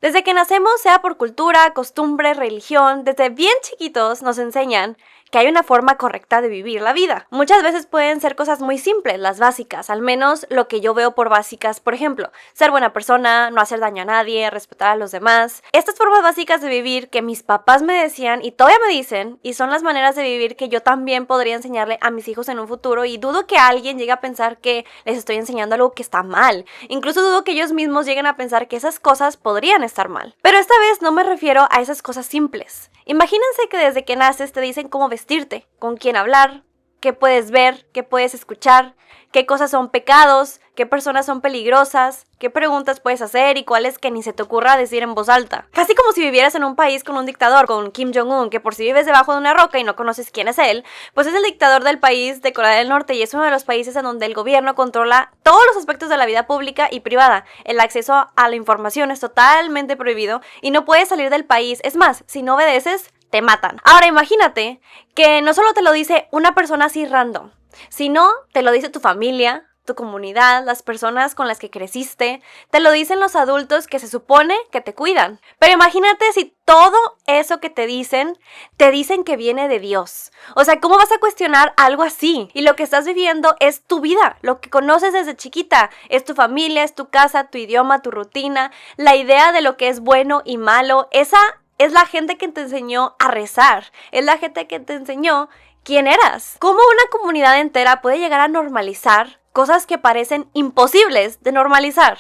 Desde que nacemos, sea por cultura, costumbre, religión, desde bien chiquitos nos enseñan que hay una forma correcta de vivir la vida. Muchas veces pueden ser cosas muy simples, las básicas, al menos lo que yo veo por básicas, por ejemplo, ser buena persona, no hacer daño a nadie, respetar a los demás. Estas formas básicas de vivir que mis papás me decían y todavía me dicen, y son las maneras de vivir que yo también podría enseñarle a mis hijos en un futuro, y dudo que alguien llegue a pensar que les estoy enseñando algo que está mal. Incluso dudo que ellos mismos lleguen a pensar que esas cosas podrían estar mal. Pero esta vez no me refiero a esas cosas simples. Imagínense que desde que naces te dicen cómo vestirte, con quién hablar, qué puedes ver, qué puedes escuchar, qué cosas son pecados, qué personas son peligrosas, qué preguntas puedes hacer y cuáles que ni se te ocurra decir en voz alta. Casi como si vivieras en un país con un dictador, con Kim Jong-un, que por si vives debajo de una roca y no conoces quién es él, pues es el dictador del país de Corea del Norte y es uno de los países en donde el gobierno controla todos los aspectos de la vida pública y privada. El acceso a la información es totalmente prohibido y no puedes salir del país. Es más, si no obedeces, te matan. Ahora imagínate que no solo te lo dice una persona así random, sino te lo dice tu familia, tu comunidad, las personas con las que creciste, te lo dicen los adultos que se supone que te cuidan. Pero imagínate si todo eso que te dicen que viene de Dios. O sea, ¿cómo vas a cuestionar algo así? Y lo que estás viviendo es tu vida, lo que conoces desde chiquita, es tu familia, es tu casa, tu idioma, tu rutina, la idea de lo que es bueno y malo. Esa es la gente que te enseñó a rezar, es la gente que te enseñó quién eras. ¿Cómo una comunidad entera puede llegar a normalizar cosas que parecen imposibles de normalizar?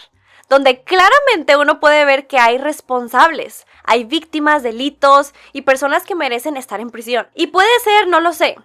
Donde claramente uno puede ver que hay responsables, hay víctimas, delitos y personas que merecen estar en prisión. Y puede ser, no lo sé.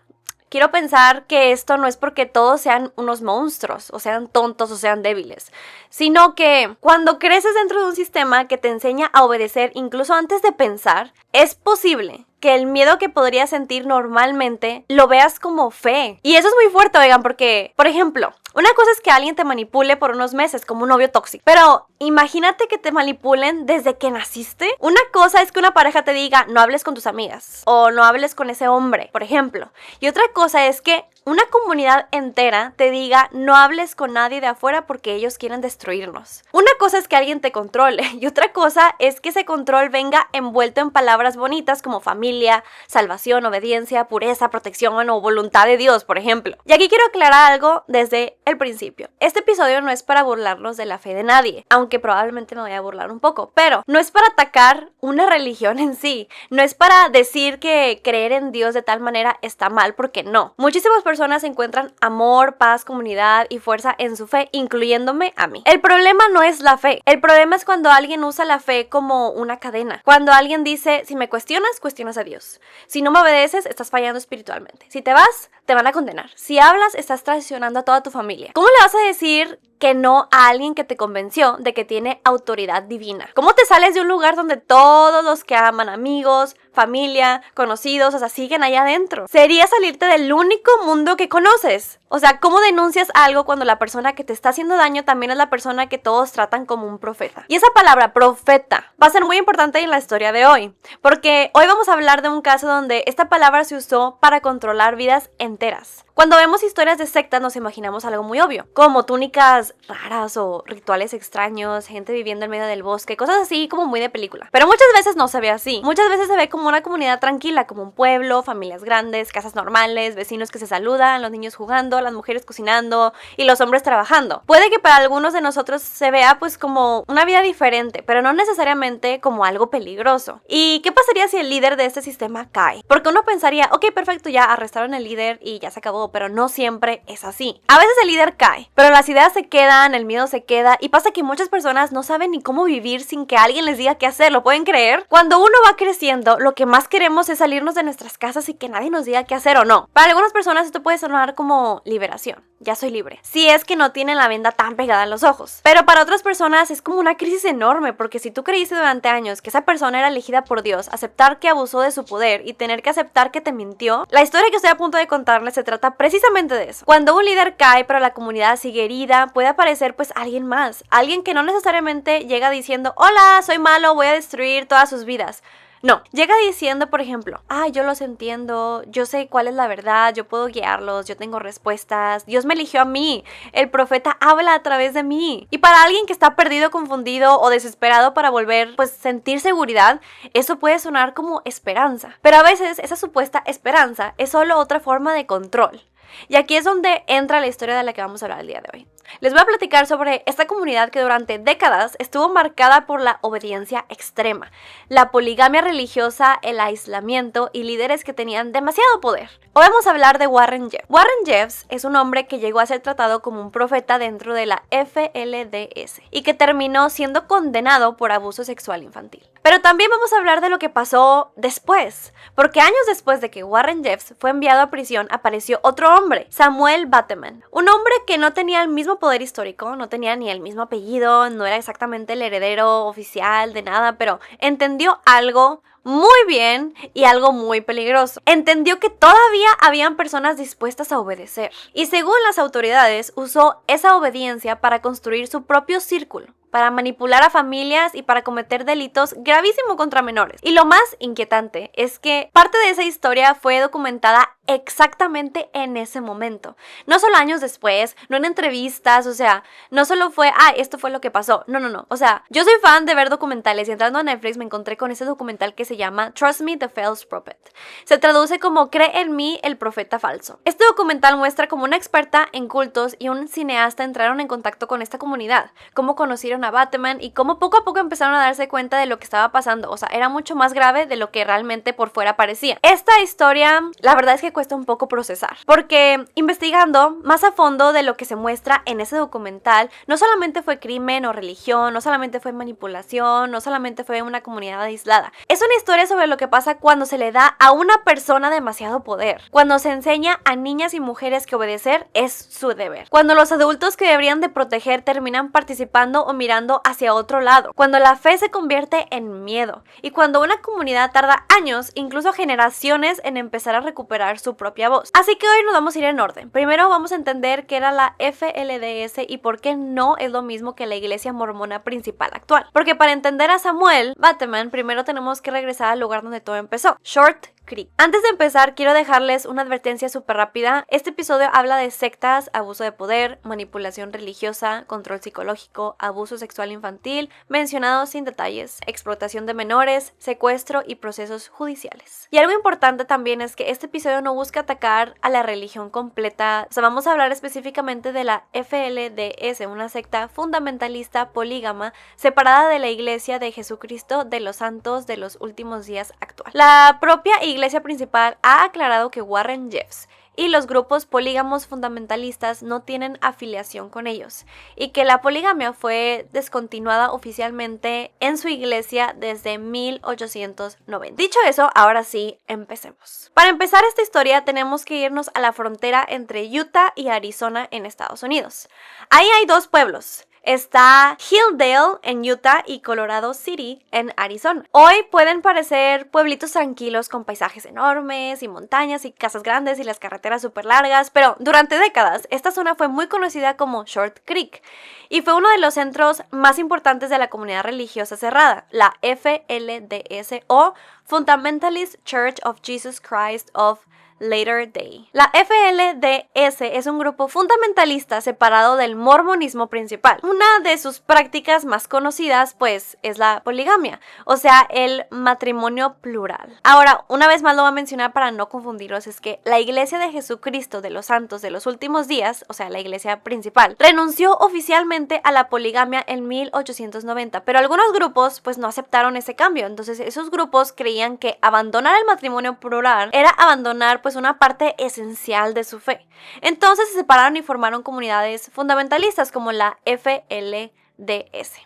Quiero pensar que esto no es porque todos sean unos monstruos, o sean tontos, o sean débiles, sino que cuando creces dentro de un sistema que te enseña a obedecer incluso antes de pensar, es posible que el miedo que podrías sentir normalmente lo veas como fe. Y eso es muy fuerte, oigan, porque, por ejemplo, una cosa es que alguien te manipule por unos meses, como un novio tóxico. Pero imagínate que te manipulen desde que naciste. Una cosa es que una pareja te diga, no hables con tus amigas, o no hables con ese hombre, por ejemplo. Y otra cosa es que una comunidad entera te diga, no hables con nadie de afuera porque ellos quieren destruirnos. Una cosa es que alguien te controle, y otra cosa es que ese control venga envuelto en palabras bonitas como familia, salvación, obediencia, pureza, protección o voluntad de Dios, por ejemplo. Y aquí quiero aclarar algo desde el principio. Este episodio no es para burlarnos de la fe de nadie, aunque probablemente me voy a burlar un poco, pero no es para atacar una religión en sí, no es para decir que creer en Dios de tal manera está mal, porque no. Muchísimas personas encuentran amor, paz, comunidad y fuerza en su fe, incluyéndome a mí. El problema no es la fe, el problema es cuando alguien usa la fe como una cadena, cuando alguien dice, si me cuestionas, cuestionas a Dios, si no me obedeces, estás fallando espiritualmente, si te vas, te van a condenar, si hablas, estás traicionando a toda tu familia. ¿Cómo le vas a decir que no a alguien que te convenció de que tiene autoridad divina? ¿Cómo te sales de un lugar donde todos los que aman, amigos, familia, conocidos, o sea, siguen allá adentro? Sería salirte del único mundo que conoces. O sea, ¿cómo denuncias algo cuando la persona que te está haciendo daño también es la persona que todos tratan como un profeta? Y esa palabra, profeta, va a ser muy importante en la historia de hoy, porque hoy vamos a hablar de un caso donde esta palabra se usó para controlar vidas enteras. Cuando vemos historias de sectas nos imaginamos algo muy obvio, como túnicas raras o rituales extraños, gente viviendo en medio del bosque, cosas así como muy de película. Pero muchas veces no se ve así. Muchas veces se ve como una comunidad tranquila, como un pueblo, familias grandes, casas normales, vecinos que se saludan, los niños jugando, las mujeres cocinando y los hombres trabajando. Puede que para algunos de nosotros se vea pues como una vida diferente, pero no necesariamente como algo peligroso. ¿Y qué pasaría si el líder de este sistema cae? Porque uno pensaría, ok, perfecto, ya arrestaron al líder y ya se acabó, pero no siempre es así. A veces el líder cae, pero las ideas se quedan, el miedo se queda y pasa que muchas personas no saben ni cómo vivir sin que alguien les diga qué hacer. ¿Lo pueden creer? Cuando uno va creciendo, lo que más queremos es salirnos de nuestras casas y que nadie nos diga qué hacer o no. Para algunas personas esto puede sonar como liberación. Ya soy libre. Si es que no tienen la venda tan pegada en los ojos. Pero para otras personas es como una crisis enorme, porque si tú creíste durante años que esa persona era elegida por Dios, aceptar que abusó de su poder y tener que aceptar que te mintió, la historia que estoy a punto de contarles se trata precisamente de eso. Cuando un líder cae pero la comunidad sigue herida, puede aparecer pues alguien más, alguien que no necesariamente llega diciendo, hola, soy malo, voy a destruir todas sus vidas. No, llega diciendo, por ejemplo, yo los entiendo, yo sé cuál es la verdad, yo puedo guiarlos, yo tengo respuestas, Dios me eligió a mí, el profeta habla a través de mí. Y para alguien que está perdido, confundido o desesperado para volver, pues sentir seguridad, eso puede sonar como esperanza. Pero a veces esa supuesta esperanza es solo otra forma de control. Y aquí es donde entra la historia de la que vamos a hablar el día de hoy. Les voy a platicar sobre esta comunidad que durante décadas estuvo marcada por la obediencia extrema, la poligamia religiosa, el aislamiento y líderes que tenían demasiado poder. Hoy vamos a hablar de Warren Jeffs. Warren Jeffs es un hombre que llegó a ser tratado como un profeta dentro de la FLDS y que terminó siendo condenado por abuso sexual infantil. Pero también vamos a hablar de lo que pasó después, porque años después de que Warren Jeffs fue enviado a prisión, apareció otro hombre, Samuel Bateman, un hombre que no tenía el mismo poder histórico, no tenía ni el mismo apellido, no era exactamente el heredero oficial de nada, pero entendió algo muy bien y algo muy peligroso. Entendió que todavía habían personas dispuestas a obedecer. Y según las autoridades, usó esa obediencia para construir su propio círculo, para manipular a familias y para cometer delitos gravísimos contra menores. Y lo más inquietante es que parte de esa historia fue documentada exactamente en ese momento. No solo años después, no en entrevistas, o sea, no solo fue, esto fue lo que pasó. No. O sea, yo soy fan de ver documentales y entrando a Netflix me encontré con ese documental que se llama Trust Me, the False Prophet. Se traduce como Cree en mí, el profeta falso. Este documental muestra cómo una experta en cultos y un cineasta entraron en contacto con esta comunidad, cómo conocieron a Bateman y cómo poco a poco empezaron a darse cuenta de lo que estaba pasando. O sea, era mucho más grave de lo que realmente por fuera parecía. Esta historia, la verdad es que cuesta un poco procesar, porque investigando más a fondo de lo que se muestra en ese documental, no solamente fue crimen o religión, no solamente fue manipulación, no solamente fue una comunidad aislada. Es una historia sobre lo que pasa cuando se le da a una persona demasiado poder, cuando se enseña a niñas y mujeres que obedecer es su deber, cuando los adultos que deberían de proteger terminan participando o mirando hacia otro lado, cuando la fe se convierte en miedo y cuando una comunidad tarda años, incluso generaciones, en empezar a recuperar su propia voz. Así que hoy nos vamos a ir en orden. Primero vamos a entender qué era la FLDS y por qué no es lo mismo que la iglesia mormona principal actual. Porque para entender a Samuel Bateman, primero tenemos que regresar al lugar donde todo empezó, Short Creek. Antes de empezar, quiero dejarles una advertencia súper rápida. Este episodio habla de sectas, abuso de poder, manipulación religiosa, control psicológico, abuso sexual infantil, mencionado sin detalles, explotación de menores, secuestro y procesos judiciales. Y algo importante también es que este episodio no busca atacar a la religión completa. O sea, vamos a hablar específicamente de la FLDS, una secta fundamentalista polígama separada de la Iglesia de Jesucristo de los Santos de los Últimos Días actual. La propia iglesia principal ha aclarado que Warren Jeffs y los grupos polígamos fundamentalistas no tienen afiliación con ellos y que la poligamia fue descontinuada oficialmente en su iglesia desde 1890. Dicho eso, ahora sí, empecemos. Para empezar esta historia tenemos que irnos a la frontera entre Utah y Arizona en Estados Unidos. Ahí hay dos pueblos. Está Hilldale en Utah y Colorado City en Arizona. Hoy pueden parecer pueblitos tranquilos con paisajes enormes y montañas y casas grandes y las carreteras súper largas, pero durante décadas esta zona fue muy conocida como Short Creek y fue uno de los centros más importantes de la comunidad religiosa cerrada, la FLDS o Fundamentalist Church of Jesus Christ of Latter Day. La FLDS es un grupo fundamentalista separado del mormonismo principal. Una de sus prácticas más conocidas, pues, es la poligamia, o sea, el matrimonio plural. Ahora, una vez más lo voy a mencionar para no confundirlos, es que la Iglesia de Jesucristo de los Santos de los Últimos Días, o sea, la iglesia principal, renunció oficialmente a la poligamia en 1890, pero algunos grupos, pues, no aceptaron ese cambio. Entonces, esos grupos creían que abandonar el matrimonio plural era abandonar, pues, una parte esencial de su fe. Entonces se separaron y formaron comunidades fundamentalistas como la FLDS.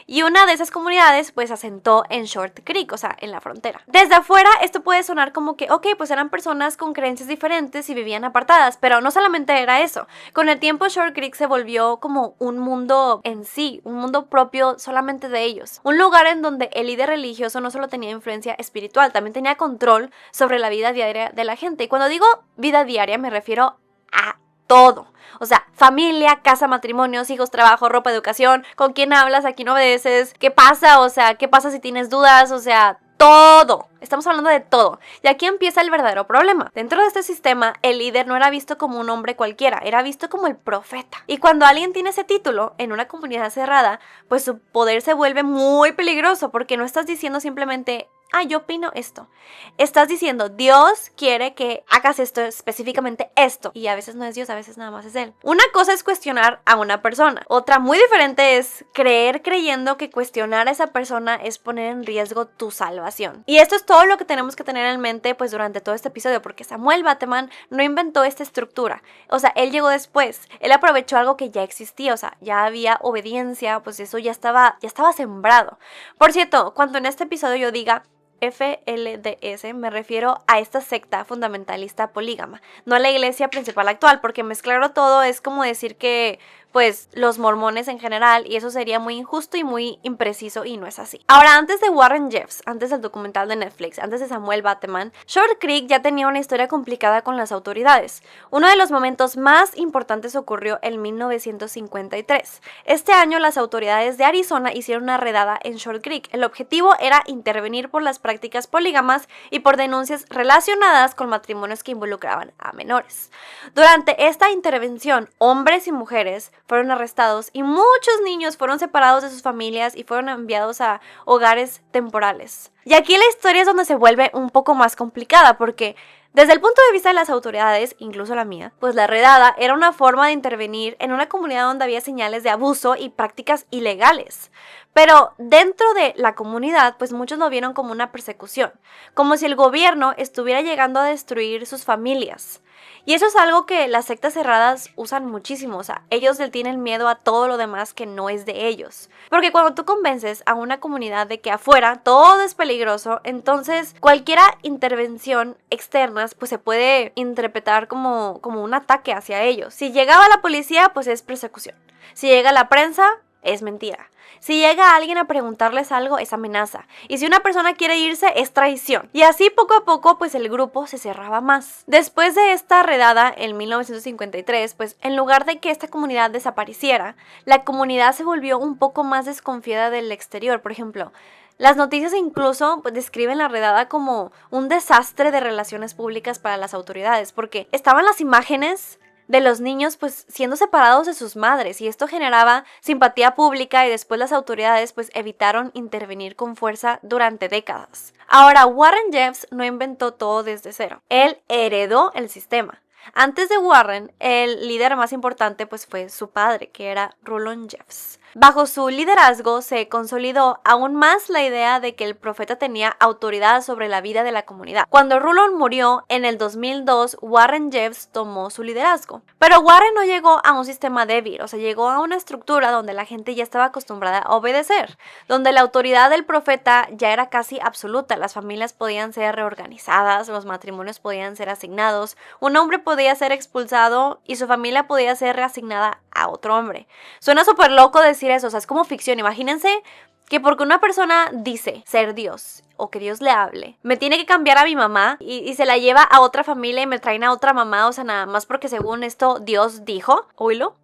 Y una de esas comunidades pues asentó en Short Creek, o sea, en la frontera. Desde afuera esto puede sonar como que, pues eran personas con creencias diferentes y vivían apartadas, pero no solamente era eso. Con el tiempo Short Creek se volvió como un mundo en sí, un mundo propio solamente de ellos. Un lugar en donde el líder religioso no solo tenía influencia espiritual, también tenía control sobre la vida diaria de la gente. Y cuando digo vida diaria me refiero a todo. O sea, familia, casa, matrimonios, hijos, trabajo, ropa, educación, con quién hablas, a quién obedeces, qué pasa, o sea, qué pasa si tienes dudas, o sea, todo. Estamos hablando de todo. Y aquí empieza el verdadero problema. Dentro de este sistema, el líder no era visto como un hombre cualquiera, era visto como el profeta. Y cuando alguien tiene ese título en una comunidad cerrada, pues su poder se vuelve muy peligroso porque no estás diciendo simplemente, yo opino esto. Estás diciendo, Dios quiere que hagas esto, específicamente esto. Y a veces no es Dios, a veces nada más es Él. Una cosa es cuestionar a una persona. Otra muy diferente es creer creyendo que cuestionar a esa persona es poner en riesgo tu salvación. Y esto es todo lo que tenemos que tener en mente pues durante todo este episodio, porque Samuel Bateman no inventó esta estructura. O sea, él llegó después. Él aprovechó algo que ya existía, o sea, ya había obediencia, pues eso ya estaba sembrado. Por cierto, cuando en este episodio yo diga FLDS, me refiero a esta secta fundamentalista polígama, no a la iglesia principal actual, porque mezclarlo todo es como decir que pues los mormones en general, y eso sería muy injusto y muy impreciso, y no es así. Ahora, antes de Warren Jeffs, antes del documental de Netflix, antes de Samuel Bateman, Short Creek ya tenía una historia complicada con las autoridades. Uno de los momentos más importantes ocurrió en 1953. Este año las autoridades de Arizona hicieron una redada en Short Creek. El objetivo era intervenir por las prácticas polígamas y por denuncias relacionadas con matrimonios que involucraban a menores. Durante esta intervención, hombres y mujeres fueron arrestados y muchos niños fueron separados de sus familias y fueron enviados a hogares temporales. Y aquí la historia es donde se vuelve un poco más complicada porque desde el punto de vista de las autoridades, incluso la mía, pues la redada era una forma de intervenir en una comunidad donde había señales de abuso y prácticas ilegales. Pero dentro de la comunidad, pues muchos lo vieron como una persecución, como si el gobierno estuviera llegando a destruir sus familias. Y eso es algo que las sectas cerradas usan muchísimo, o sea, ellos le tienen miedo a todo lo demás que no es de ellos. Porque cuando tú convences a una comunidad de que afuera todo es peligroso, entonces cualquier intervención externa pues se puede interpretar como un ataque hacia ellos. Si llegaba la policía, pues es persecución. Si llega la prensa, es mentira. Si llega alguien a preguntarles algo, es amenaza. Y si una persona quiere irse, es traición. Y así poco a poco, pues el grupo se cerraba más. Después de esta redada en 1953, pues en lugar de que esta comunidad desapareciera, la comunidad se volvió un poco más desconfiada del exterior. Por ejemplo, las noticias incluso pues, describen la redada como un desastre de relaciones públicas para las autoridades, porque estaban las imágenes de los niños pues siendo separados de sus madres y esto generaba simpatía pública y después las autoridades pues evitaron intervenir con fuerza durante décadas. Ahora, Warren Jeffs no inventó todo desde cero, él heredó el sistema. Antes de Warren, el líder más importante pues fue su padre, que era Rulon Jeffs. Bajo su liderazgo se consolidó aún más la idea de que el profeta tenía autoridad sobre la vida de la comunidad. Cuando Rulon murió en el 2002, Warren Jeffs tomó su liderazgo. Pero Warren no llegó a un sistema débil, o sea, llegó a una estructura donde la gente ya estaba acostumbrada a obedecer, donde la autoridad del profeta ya era casi absoluta, las familias podían ser reorganizadas, los matrimonios podían ser asignados, un hombre podía ser expulsado y su familia podía ser reasignada a otro hombre. Suena súper loco decir eso, o sea, es como ficción. Imagínense que porque una persona dice ser Dios o que Dios le hable, me tiene que cambiar a mi mamá y se la lleva a otra familia y me traen a otra mamá, o sea, nada más porque según esto Dios dijo, oílo,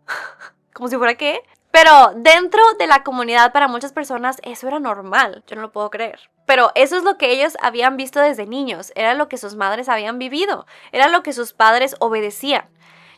como si fuera que... Pero dentro de la comunidad para muchas personas eso era normal, yo no lo puedo creer. Pero eso es lo que ellos habían visto desde niños, era lo que sus madres habían vivido, era lo que sus padres obedecían.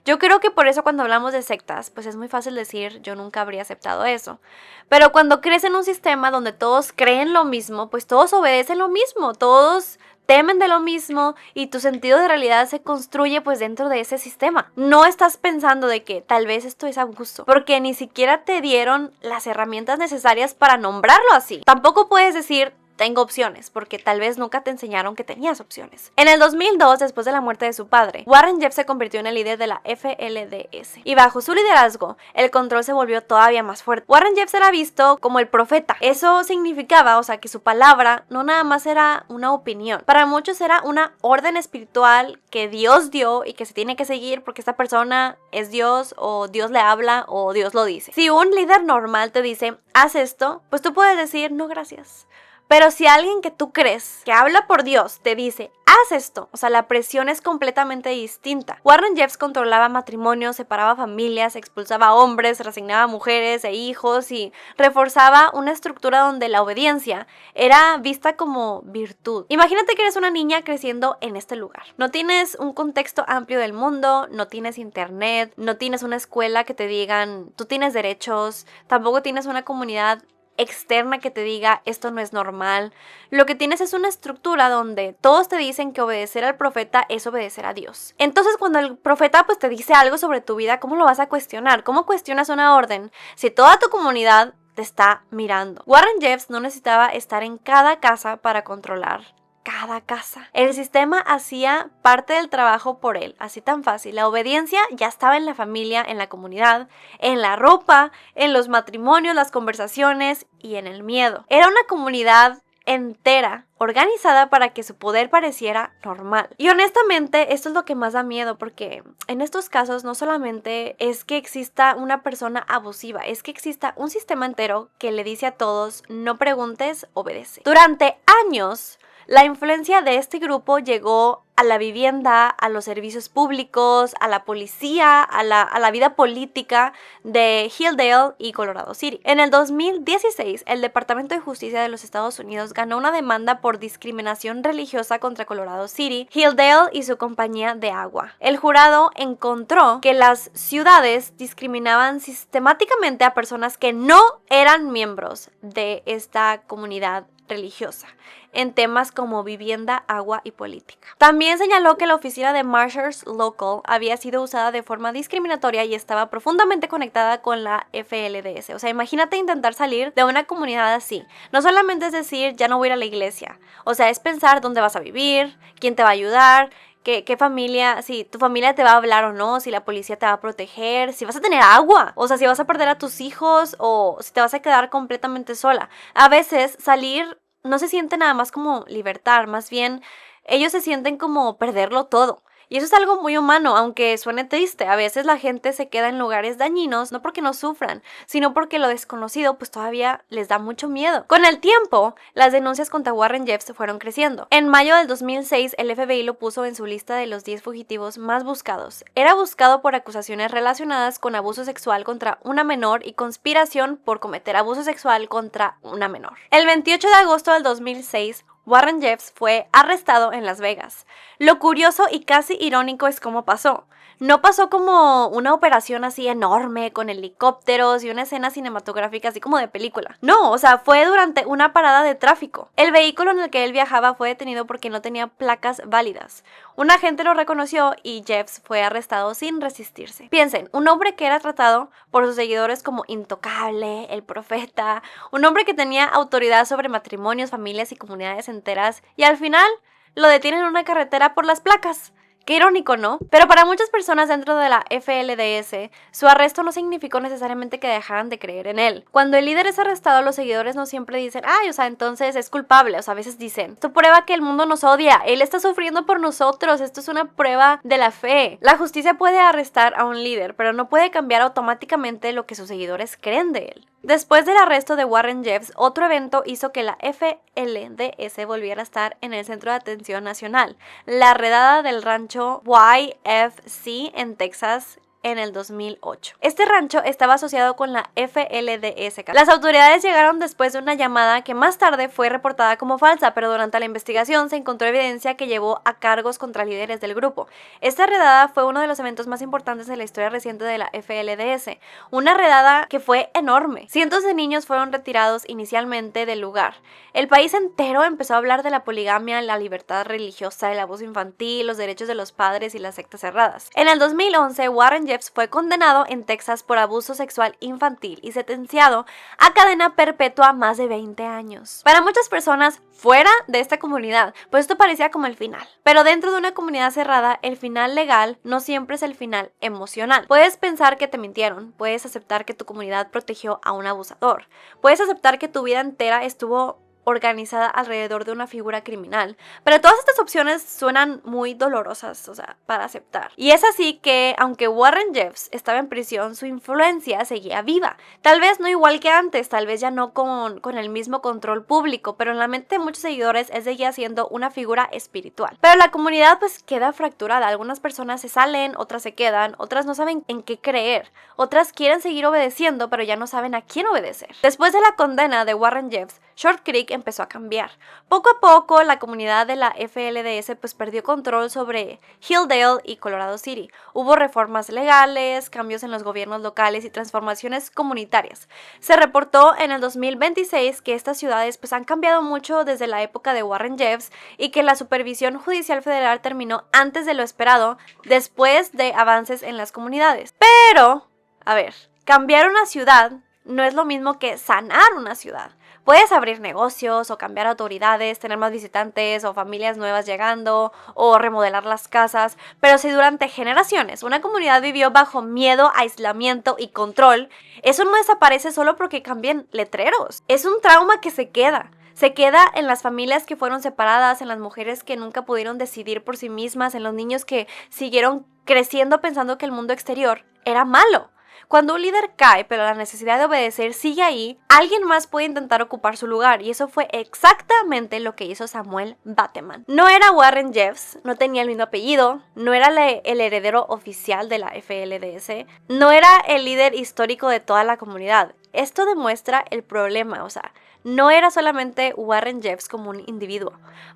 Yo creo que por eso cuando hablamos de sectas, pues es muy fácil decir yo nunca habría aceptado eso. Pero cuando crees en un sistema donde todos creen lo mismo, pues todos obedecen lo mismo, todos temen de lo mismo y tu sentido de realidad se construye pues dentro de ese sistema. No estás pensando de que tal vez esto es abuso, porque ni siquiera te dieron las herramientas necesarias para nombrarlo así. Tampoco puedes decir tengo opciones, porque tal vez nunca te enseñaron que tenías opciones. En el 2002, después de la muerte de su padre, Warren Jeffs se convirtió en el líder de la FLDS. Y bajo su liderazgo, el control se volvió todavía más fuerte. Warren Jeffs era visto como el profeta. Eso significaba, o sea, que su palabra no nada más era una opinión. Para muchos era una orden espiritual que Dios dio y que se tiene que seguir porque esta persona es Dios, o Dios le habla, o Dios lo dice. Si un líder normal te dice, haz esto, pues tú puedes decir, no, gracias. Pero si alguien que tú crees que habla por Dios te dice, haz esto, o sea, la presión es completamente distinta. Warren Jeffs controlaba matrimonios, separaba familias, expulsaba hombres, resignaba mujeres e hijos y reforzaba una estructura donde la obediencia era vista como virtud. Imagínate que eres una niña creciendo en este lugar. No tienes un contexto amplio del mundo, no tienes internet, no tienes una escuela que te digan, tú tienes derechos, tampoco tienes una comunidad externa que te diga esto no es normal. Lo que tienes es una estructura donde todos te dicen que obedecer al profeta es obedecer a Dios. Entonces cuando el profeta pues te dice algo sobre tu vida, ¿cómo lo vas a cuestionar? ¿Cómo cuestionas una orden si toda tu comunidad te está mirando? Warren Jeffs no necesitaba estar en cada casa para controlar cada casa. El sistema hacía parte del trabajo por él, así tan fácil. La obediencia ya estaba en la familia, en la comunidad, en la ropa, en los matrimonios, las conversaciones y en el miedo. Era una comunidad entera, organizada para que su poder pareciera normal. Y honestamente, esto es lo que más da miedo, porque en estos casos no solamente es que exista una persona abusiva, es que exista un sistema entero que le dice a todos, no preguntes, obedece. Durante años, la influencia de este grupo llegó a la vivienda, a los servicios públicos, a la policía, a la vida política de Hilldale y Colorado City. En el 2016, el Departamento de Justicia de los Estados Unidos ganó una demanda por discriminación religiosa contra Colorado City, Hilldale y su compañía de agua. El jurado encontró que las ciudades discriminaban sistemáticamente a personas que no eran miembros de esta comunidad religiosa en temas como vivienda, agua y política. También señaló que la oficina de Marshall's Local había sido usada de forma discriminatoria y estaba profundamente conectada con la FLDS. O sea, imagínate intentar salir de una comunidad así. No solamente es decir, ya no voy a ir a la iglesia. O sea, es pensar dónde vas a vivir, quién te va a ayudar, ¿Qué familia, si tu familia te va a hablar o no, si la policía te va a proteger, si vas a tener agua, o sea, si vas a perder a tus hijos o si te vas a quedar completamente sola? A veces salir no se siente nada más como libertad, más bien ellos se sienten como perderlo todo. Y eso es algo muy humano, aunque suene triste. A veces la gente se queda en lugares dañinos, no porque no sufran, sino porque lo desconocido pues todavía les da mucho miedo. Con el tiempo, las denuncias contra Warren Jeffs fueron creciendo. En mayo del 2006, el FBI lo puso en su lista de los 10 fugitivos más buscados. Era buscado por acusaciones relacionadas con abuso sexual contra una menor y conspiración por cometer abuso sexual contra una menor. El 28 de agosto del 2006, Warren Jeffs fue arrestado en Las Vegas. Lo curioso y casi irónico es cómo pasó. No pasó como una operación así enorme con helicópteros y una escena cinematográfica así como de película. No, o sea, fue durante una parada de tráfico. El vehículo en el que él viajaba fue detenido porque no tenía placas válidas. Un agente lo reconoció y Jeffs fue arrestado sin resistirse. Piensen, un hombre que era tratado por sus seguidores como intocable, el profeta, un hombre que tenía autoridad sobre matrimonios, familias y comunidades enteras, y al final lo detienen en una carretera por las placas. Qué irónico, ¿no? Pero para muchas personas dentro de la FLDS, su arresto no significó necesariamente que dejaran de creer en él. Cuando el líder es arrestado, los seguidores no siempre dicen, ay, o sea, entonces es culpable. O sea, a veces dicen, esto prueba que el mundo nos odia, él está sufriendo por nosotros, esto es una prueba de la fe. La justicia puede arrestar a un líder, pero no puede cambiar automáticamente lo que sus seguidores creen de él. Después del arresto de Warren Jeffs, otro evento hizo que la FLDS volviera a estar en el centro de atención nacional, la redada del rancho YFC en Texas en el 2008. Este rancho estaba asociado con la FLDS. Las autoridades llegaron después de una llamada que más tarde fue reportada como falsa, pero durante la investigación se encontró evidencia que llevó a cargos contra líderes del grupo. Esta redada fue uno de los eventos más importantes de la historia reciente de la FLDS, una redada que fue enorme. Cientos de niños fueron retirados inicialmente del lugar. El país entero empezó a hablar de la poligamia, la libertad religiosa, el abuso infantil, los derechos de los padres y las sectas cerradas. En el 2011, Warren Jeffs fue condenado en Texas por abuso sexual infantil y sentenciado a cadena perpetua más de 20 años. Para muchas personas fuera de esta comunidad, pues esto parecía como el final. Pero dentro de una comunidad cerrada, el final legal no siempre es el final emocional. Puedes pensar que te mintieron, puedes aceptar que tu comunidad protegió a un abusador, puedes aceptar que tu vida entera estuvo organizada alrededor de una figura criminal. Pero todas estas opciones suenan muy dolorosas, o sea, para aceptar. Y es así que, aunque Warren Jeffs estaba en prisión, su influencia seguía viva. Tal vez no igual que antes, tal vez ya no con el mismo control público, pero en la mente de muchos seguidores él seguía siendo una figura espiritual. Pero la comunidad pues queda fracturada. Algunas personas se salen, otras se quedan, otras no saben en qué creer, otras quieren seguir obedeciendo, pero ya no saben a quién obedecer. Después de la condena de Warren Jeffs, Short Creek empezó a cambiar. Poco a poco, la comunidad de la FLDS pues perdió control sobre Hilldale y Colorado City. Hubo reformas legales, cambios en los gobiernos locales y transformaciones comunitarias. Se reportó en el 2026 que estas ciudades pues han cambiado mucho desde la época de Warren Jeffs y que la supervisión judicial federal terminó antes de lo esperado, después de avances en las comunidades. Pero, a ver, cambiar una ciudad no es lo mismo que sanar una ciudad. Puedes abrir negocios o cambiar autoridades, tener más visitantes o familias nuevas llegando o remodelar las casas, pero si durante generaciones una comunidad vivió bajo miedo, aislamiento y control, eso no desaparece solo porque cambien letreros. Es un trauma que se queda. Se queda en las familias que fueron separadas, en las mujeres que nunca pudieron decidir por sí mismas, en los niños que siguieron creciendo pensando que el mundo exterior era malo. Cuando un líder cae, pero la necesidad de obedecer sigue ahí, alguien más puede intentar ocupar su lugar, y eso fue exactamente lo que hizo Samuel Bateman. No era Warren Jeffs, no tenía el mismo apellido, no era el heredero oficial de la FLDS, no era el líder histórico de toda la comunidad. Esto demuestra el problema, o sea, no era solamente Warren Jeffs como un individuo.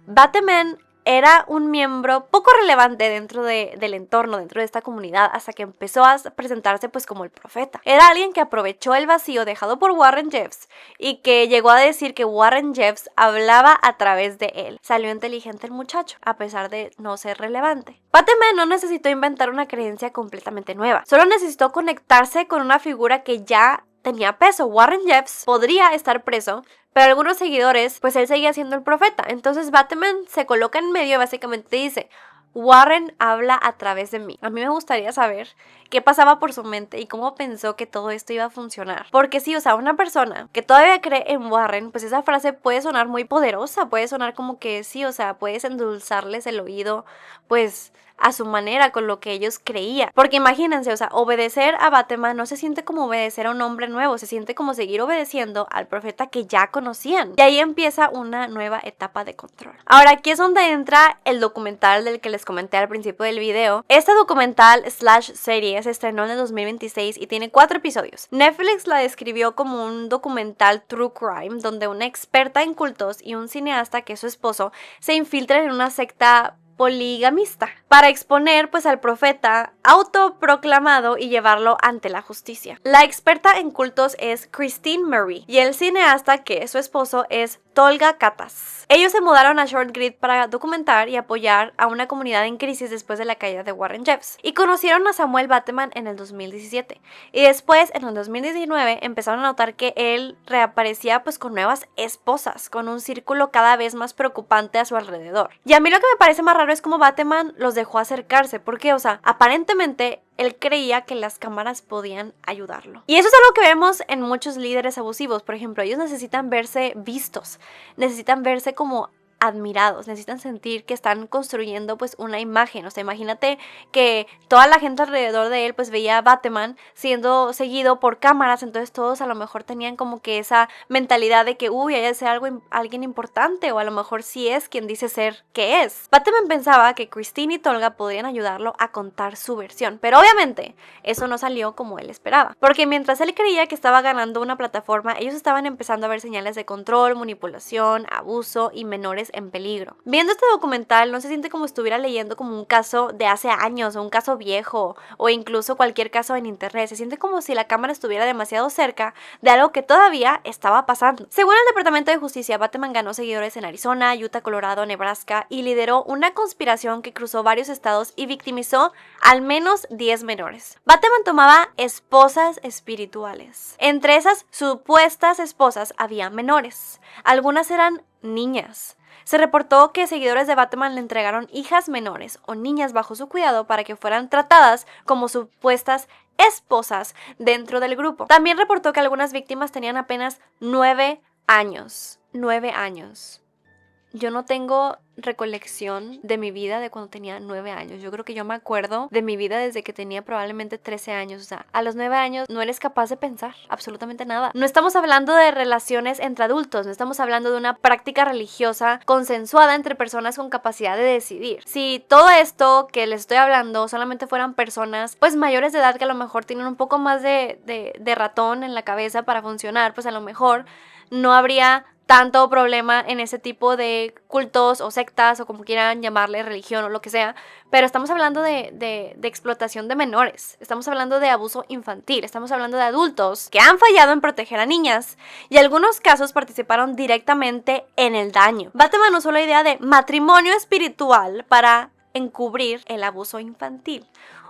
Bateman era un miembro poco relevante dentro del entorno, dentro de esta comunidad, hasta que empezó a presentarse pues como el profeta. Era alguien que aprovechó el vacío dejado por Warren Jeffs y que llegó a decir que Warren Jeffs hablaba a través de él. Salió inteligente el muchacho, a pesar de no ser relevante. Bateman no necesitó inventar una creencia completamente nueva, solo necesitó conectarse con una figura que ya tenía peso. Warren Jeffs podría estar preso, pero algunos seguidores, pues él seguía siendo el profeta. Entonces Bateman se coloca en medio y básicamente dice: Warren habla a través de mí. A mí me gustaría saber qué pasaba por su mente y cómo pensó que todo esto iba a funcionar. Porque sí, o sea, una persona que todavía cree en Warren, pues esa frase puede sonar muy poderosa, puede sonar como que sí, o sea, puedes endulzarles el oído, pues a su manera, con lo que ellos creían. Porque imagínense, o sea, obedecer a Bateman no se siente como obedecer a un hombre nuevo, se siente como seguir obedeciendo al profeta que ya conocían. Y ahí empieza una nueva etapa de control. Ahora, aquí es donde entra el documental del que les comenté al principio del video. Este documental / serie se estrenó en el 2026 y tiene 4 episodios. Netflix la describió como un documental true crime, donde una experta en cultos y un cineasta que es su esposo se infiltran en una secta poligamista para exponer pues al profeta autoproclamado y llevarlo ante la justicia. La experta en cultos es Christine Marie y el cineasta que es su esposo es Tolga Katas. Ellos se mudaron a Short Creek para documentar y apoyar a una comunidad en crisis después de la caída de Warren Jeffs, y conocieron a Samuel Bateman en el 2017 y después en el 2019 empezaron a notar que él reaparecía pues con nuevas esposas, con un círculo cada vez más preocupante a su alrededor. Y a mí lo que me parece más raro es cómo Bateman los dejó acercarse, porque o sea, aparentemente él creía que las cámaras podían ayudarlo. Y eso es algo que vemos en muchos líderes abusivos. Por ejemplo, ellos necesitan verse vistos, necesitan verse como admirados, necesitan sentir que están construyendo pues una imagen. O sea, imagínate que toda la gente alrededor de él pues veía a Bateman siendo seguido por cámaras, entonces todos a lo mejor tenían como que esa mentalidad de que uy, hay que ser alguien importante, o a lo mejor sí es quien dice ser que es. Bateman pensaba que Christine y Tolga podrían ayudarlo a contar su versión, pero obviamente eso no salió como él esperaba, porque mientras él creía que estaba ganando una plataforma, ellos estaban empezando a ver señales de control, manipulación, abuso y menores en peligro. Viendo este documental no se siente como estuviera leyendo como un caso de hace años o un caso viejo o incluso cualquier caso en internet. Se siente como si la cámara estuviera demasiado cerca de algo que todavía estaba pasando. Según el Departamento de Justicia, Bateman ganó seguidores en Arizona, Utah, Colorado, Nebraska y lideró una conspiración que cruzó varios estados y victimizó al menos 10 menores. Bateman tomaba esposas espirituales. Entre esas supuestas esposas había menores. Algunas eran niñas. Se reportó que seguidores de Bateman le entregaron hijas menores o niñas bajo su cuidado para que fueran tratadas como supuestas esposas dentro del grupo. También reportó que algunas víctimas tenían apenas 9 años. 9 años. Yo no tengo recolección de mi vida de cuando tenía 9 años. Yo creo que yo me acuerdo de mi vida desde que tenía probablemente 13 años. O sea, a los 9 años no eres capaz de pensar absolutamente nada. No estamos hablando de relaciones entre adultos, no estamos hablando de una práctica religiosa consensuada entre personas con capacidad de decidir. Si todo esto que les estoy hablando solamente fueran personas pues mayores de edad que a lo mejor tienen un poco más de ratón en la cabeza para funcionar, pues a lo mejor no habría tanto problema en ese tipo de cultos o sectas o como quieran llamarle, religión o lo que sea, pero estamos hablando de explotación de menores, estamos hablando de abuso infantil, estamos hablando de adultos que han fallado en proteger a niñas y en algunos casos participaron directamente en el daño. Bateman usó la idea de matrimonio espiritual para encubrir el abuso infantil.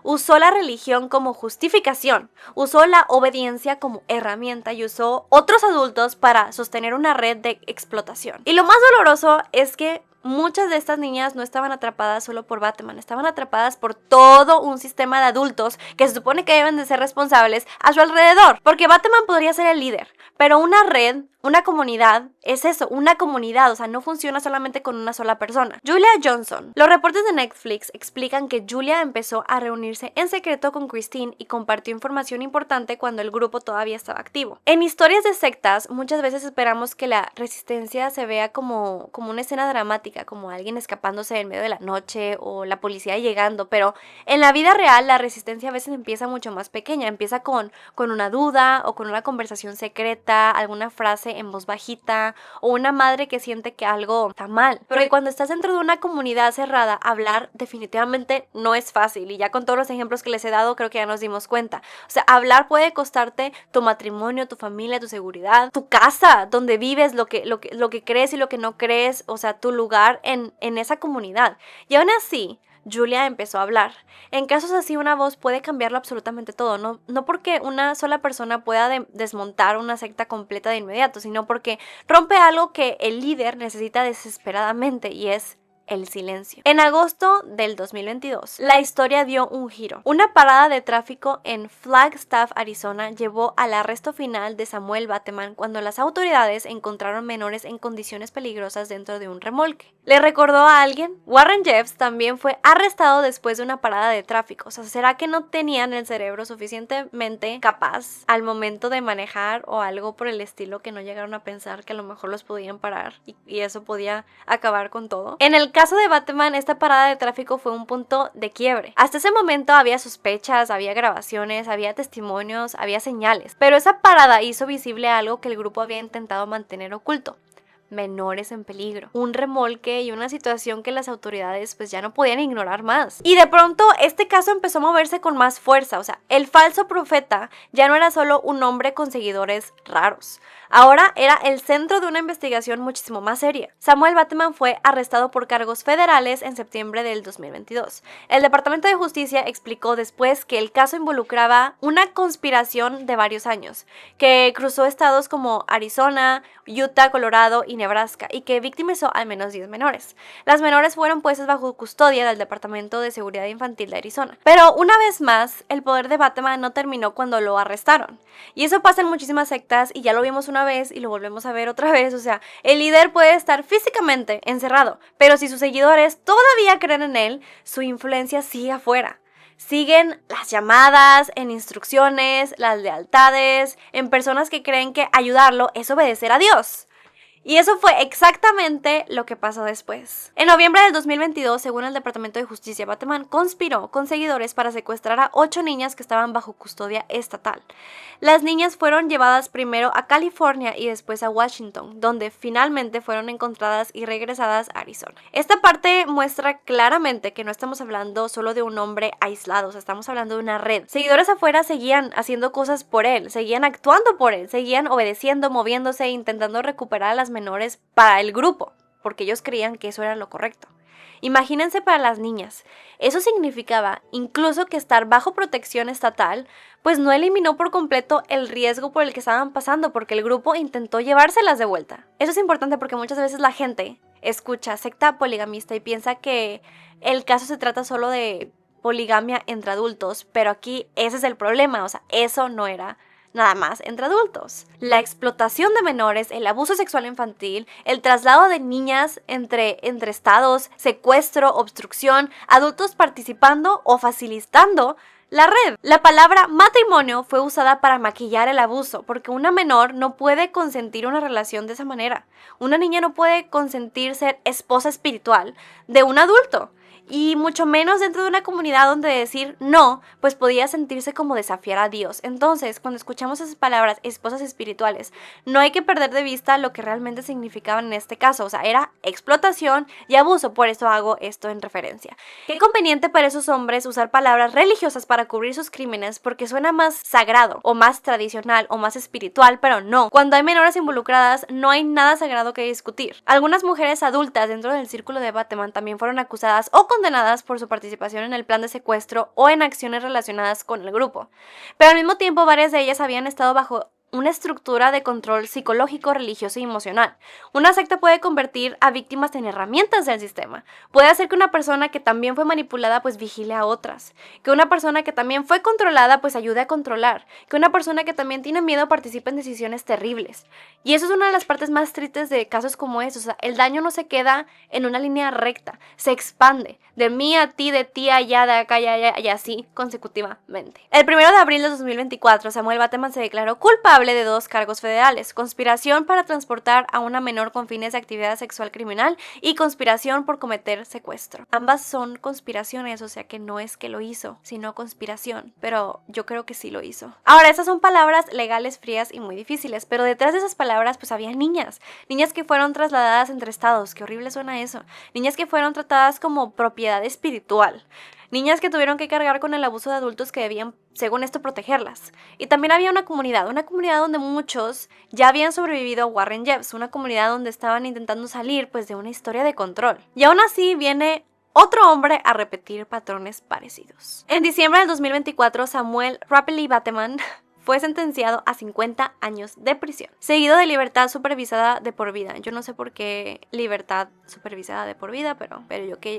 Usó la religión como justificación, usó la obediencia como herramienta y usó otros adultos para sostener una red de explotación. Y lo más doloroso es que muchas de estas niñas no estaban atrapadas solo por Bateman, estaban atrapadas por todo un sistema de adultos que se supone que deben de ser responsables a su alrededor. Porque Bateman podría ser el líder, pero una red, una comunidad, es eso, una comunidad, o sea, no funciona solamente con una sola persona. Julia Johnson. Los reportes de Netflix explican que Julia empezó a reunirse en secreto con Christine y compartió información importante cuando el grupo todavía estaba activo. En historias de sectas, muchas veces esperamos que la resistencia se vea como una escena dramática, como alguien escapándose en medio de la noche o la policía llegando, pero en la vida real la resistencia a veces empieza mucho más pequeña, empieza con una duda o con una conversación secreta, alguna frase en voz bajita o una madre que siente que algo está mal. Pero cuando estás dentro de una comunidad cerrada, hablar definitivamente no es fácil y ya con todos los ejemplos que les he dado creo que ya nos dimos cuenta. O sea, hablar puede costarte tu matrimonio, tu familia, tu seguridad, tu casa, donde vives, lo que crees y lo que no crees, o sea, tu lugar en esa comunidad. Y aún así, Julia empezó a hablar. En casos así, una voz puede cambiarlo absolutamente todo, no porque una sola persona pueda desmontar una secta completa de inmediato, sino porque rompe algo que el líder necesita desesperadamente y es el silencio. En agosto del 2022, la historia dio un giro. Una parada de tráfico en Flagstaff, Arizona, llevó al arresto final de Samuel Bateman cuando las autoridades encontraron menores en condiciones peligrosas dentro de un remolque. ¿Le recordó a alguien? Warren Jeffs también fue arrestado después de una parada de tráfico. O sea, ¿será que no tenían el cerebro suficientemente capaz al momento de manejar o algo por el estilo que no llegaron a pensar que a lo mejor los podían parar y eso podía acabar con todo? En el caso de Bateman, esta parada de tráfico fue un punto de quiebre. Hasta ese momento había sospechas, había grabaciones, había testimonios, había señales, pero esa parada hizo visible algo que el grupo había intentado mantener oculto: menores en peligro, un remolque y una situación que las autoridades pues ya no podían ignorar más. Y de pronto este caso empezó a moverse con más fuerza, o sea, el falso profeta ya no era solo un hombre con seguidores raros, ahora era el centro de una investigación muchísimo más seria. Samuel Bateman fue arrestado por cargos federales en septiembre del 2022. El Departamento de Justicia explicó después que el caso involucraba una conspiración de varios años, que cruzó estados como Arizona, Utah, Colorado y Nebraska, y que victimizó al menos 10 menores. Las menores fueron puestas bajo custodia del Departamento de Seguridad Infantil de Arizona. Pero una vez más, el poder de Bateman no terminó cuando lo arrestaron. Y eso pasa en muchísimas sectas y ya lo vimos una vez y lo volvemos a ver otra vez. O sea, el líder puede estar físicamente encerrado, pero si sus seguidores todavía creen en él, su influencia sigue afuera. Siguen las llamadas, en instrucciones, las lealtades, en personas que creen que ayudarlo es obedecer a Dios. Y eso fue exactamente lo que pasó después. En noviembre del 2022, según el Departamento de Justicia, Bateman conspiró con seguidores para secuestrar a 8 niñas que estaban bajo custodia estatal. Las niñas fueron llevadas primero a California y después a Washington, donde finalmente fueron encontradas y regresadas a Arizona. Esta parte muestra claramente que no estamos hablando solo de un hombre aislado, o sea, estamos hablando de una red. Seguidores afuera seguían haciendo cosas por él, seguían actuando por él, seguían obedeciendo, moviéndose, intentando recuperar a las menores para el grupo, porque ellos creían que eso era lo correcto. Imagínense para las niñas, eso significaba incluso que estar bajo protección estatal pues no eliminó por completo el riesgo por el que estaban pasando, porque el grupo intentó llevárselas de vuelta. Eso es importante porque muchas veces la gente escucha secta poligamista y piensa que el caso se trata solo de poligamia entre adultos, pero aquí ese es el problema, o sea, eso no era nada más entre adultos. La explotación de menores, el abuso sexual infantil, el traslado de niñas entre estados, secuestro, obstrucción, adultos participando o facilitando la red. La palabra matrimonio fue usada para maquillar el abuso, porque una menor no puede consentir una relación de esa manera. Una niña no puede consentir ser esposa espiritual de un adulto. Y mucho menos dentro de una comunidad donde decir no, pues podía sentirse como desafiar a Dios. Entonces, cuando escuchamos esas palabras, esposas espirituales, no hay que perder de vista lo que realmente significaban en este caso. O sea, era explotación y abuso, por eso hago esto en referencia. Qué conveniente para esos hombres usar palabras religiosas para cubrir sus crímenes, porque suena más sagrado, o más tradicional, o más espiritual, pero no. Cuando hay menores involucradas, no hay nada sagrado que discutir. Algunas mujeres adultas dentro del círculo de Bateman también fueron acusadas o condenadas por su participación en el plan de secuestro o en acciones relacionadas con el grupo. Pero al mismo tiempo varias de ellas habían estado bajo una estructura de control psicológico, religioso y emocional. Una secta puede convertir a víctimas en herramientas del sistema. Puede hacer que una persona que también fue manipulada pues vigile a otras. Que una persona que también fue controlada pues ayude a controlar. Que una persona que también tiene miedo participe en decisiones terribles. Y eso es una de las partes más tristes de casos como estos. O sea, el daño no se queda en una línea recta. Se expande. De mí a ti, de ti a allá, de acá a allá y así consecutivamente. El 1 de abril de 2024, Samuel Bateman se declaró culpable de 2 cargos federales: conspiración para transportar a una menor con fines de actividad sexual criminal y conspiración por cometer secuestro. Ambas son conspiraciones, o sea que no es que lo hizo, sino conspiración, pero yo creo que sí lo hizo. Ahora, esas son palabras legales, frías y muy difíciles, pero detrás de esas palabras pues había niñas que fueron trasladadas entre estados, qué horrible suena eso, niñas que fueron tratadas como propiedad espiritual, niñas que tuvieron que cargar con el abuso de adultos que debían, según esto, protegerlas. Y también había una comunidad donde muchos ya habían sobrevivido a Warren Jeffs, una comunidad donde estaban intentando salir pues de una historia de control. Y aún así viene otro hombre a repetir patrones parecidos. En diciembre del 2024, Samuel Rapelye Bateman fue sentenciado a 50 años de prisión, seguido de libertad supervisada de por vida. Yo no sé por qué libertad supervisada de por vida, pero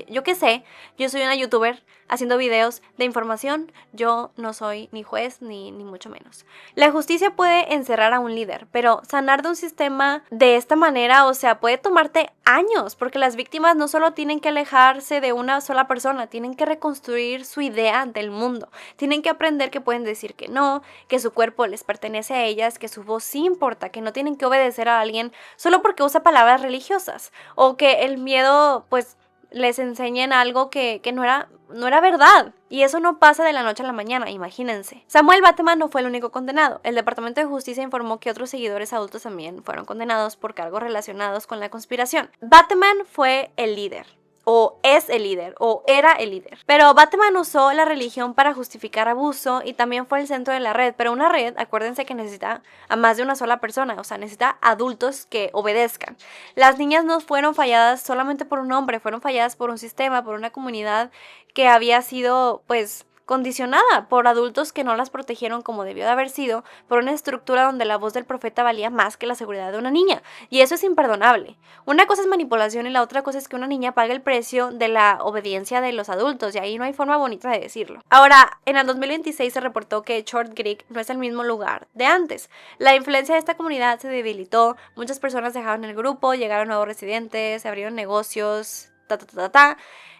yo que sé, yo soy una youtuber haciendo videos de información, yo no soy ni juez ni mucho menos. La justicia puede encerrar a un líder, pero sanar de un sistema de esta manera, o sea, puede tomarte años, porque las víctimas no solo tienen que alejarse de una sola persona, tienen que reconstruir su idea del mundo, tienen que aprender que pueden decir que no, que su cuerpo les pertenece a ellas, que su voz sí importa, que no tienen que obedecer a alguien solo porque usa palabras religiosas, o que el miedo pues les enseñen algo que no era verdad. Y eso no pasa de la noche a la mañana, imagínense. Samuel Bateman no fue el único condenado. El Departamento de Justicia informó que otros seguidores adultos también fueron condenados por cargos relacionados con la conspiración. Bateman fue el líder, o es el líder, o era el líder. Pero Bateman usó la religión para justificar abuso y también fue el centro de la red. Pero una red, acuérdense que necesita a más de una sola persona, o sea, necesita adultos que obedezcan. Las niñas no fueron falladas solamente por un hombre, fueron falladas por un sistema, por una comunidad que había sido, pues, condicionada por adultos que no las protegieron como debió de haber sido, por una estructura donde la voz del profeta valía más que la seguridad de una niña, y eso es imperdonable. Una cosa es manipulación y la otra cosa es que una niña pague el precio de la obediencia de los adultos, y ahí no hay forma bonita de decirlo. Ahora, en el 2026 se reportó que Short Creek no es el mismo lugar de antes. La influencia de esta comunidad se debilitó, muchas personas dejaron el grupo, llegaron nuevos residentes, se abrieron negocios,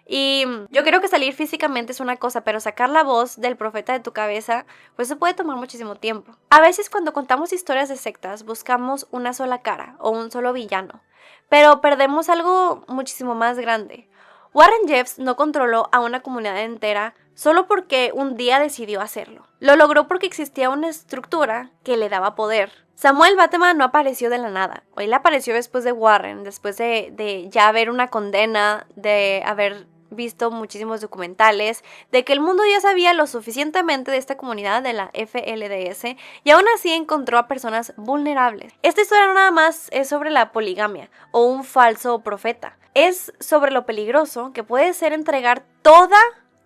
y yo creo que salir físicamente es una cosa, pero sacar la voz del profeta de tu cabeza, pues eso puede tomar muchísimo tiempo. A veces cuando contamos historias de sectas buscamos una sola cara o un solo villano, pero perdemos algo muchísimo más grande. Warren Jeffs no controló a una comunidad entera solo porque un día decidió hacerlo. Lo logró porque existía una estructura que le daba poder. Samuel Bateman no apareció de la nada. Él apareció después de Warren, después de ya haber una condena, de haber visto muchísimos documentales, de que el mundo ya sabía lo suficientemente de esta comunidad de la FLDS y aún así encontró a personas vulnerables. Esta historia no nada más es sobre la poligamia o un falso profeta, es sobre lo peligroso que puede ser entregar toda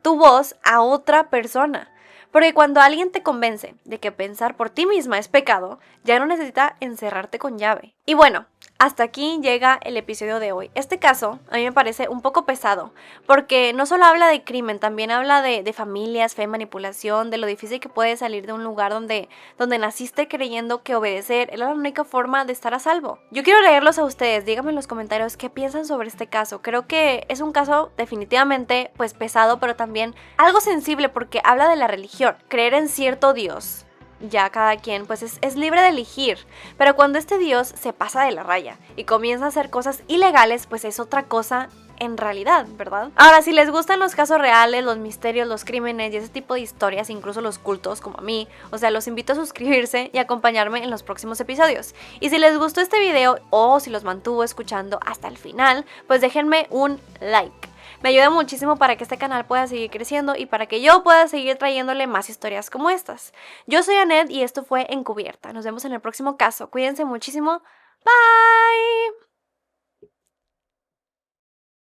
tu voz a otra persona. Porque cuando alguien te convence de que pensar por ti misma es pecado, ya no necesita encerrarte con llave. Y bueno, Hasta aquí llega el episodio de hoy. Este caso a mí me parece un poco pesado, porque no solo habla de crimen, también habla de familias, fe, manipulación, de lo difícil que puede salir de un lugar donde naciste creyendo que obedecer era la única forma de estar a salvo. Yo quiero leerlos a ustedes, díganme en los comentarios qué piensan sobre este caso. Creo que es un caso definitivamente pues pesado, pero también algo sensible porque habla de la religión, creer en cierto Dios. Ya cada quien pues es libre de elegir, pero cuando este Dios se pasa de la raya y comienza a hacer cosas ilegales, pues es otra cosa en realidad, ¿verdad? Ahora, si les gustan los casos reales, los misterios, los crímenes y ese tipo de historias, incluso los cultos como a mí, o sea, los invito a suscribirse y acompañarme en los próximos episodios. Y si les gustó este video o si los mantuvo escuchando hasta el final, pues déjenme un like. Me ayuda muchísimo para que este canal pueda seguir creciendo y para que yo pueda seguir trayéndole más historias como estas. Yo soy Anet y esto fue Encubierta. Nos vemos en el próximo caso. Cuídense muchísimo. Bye.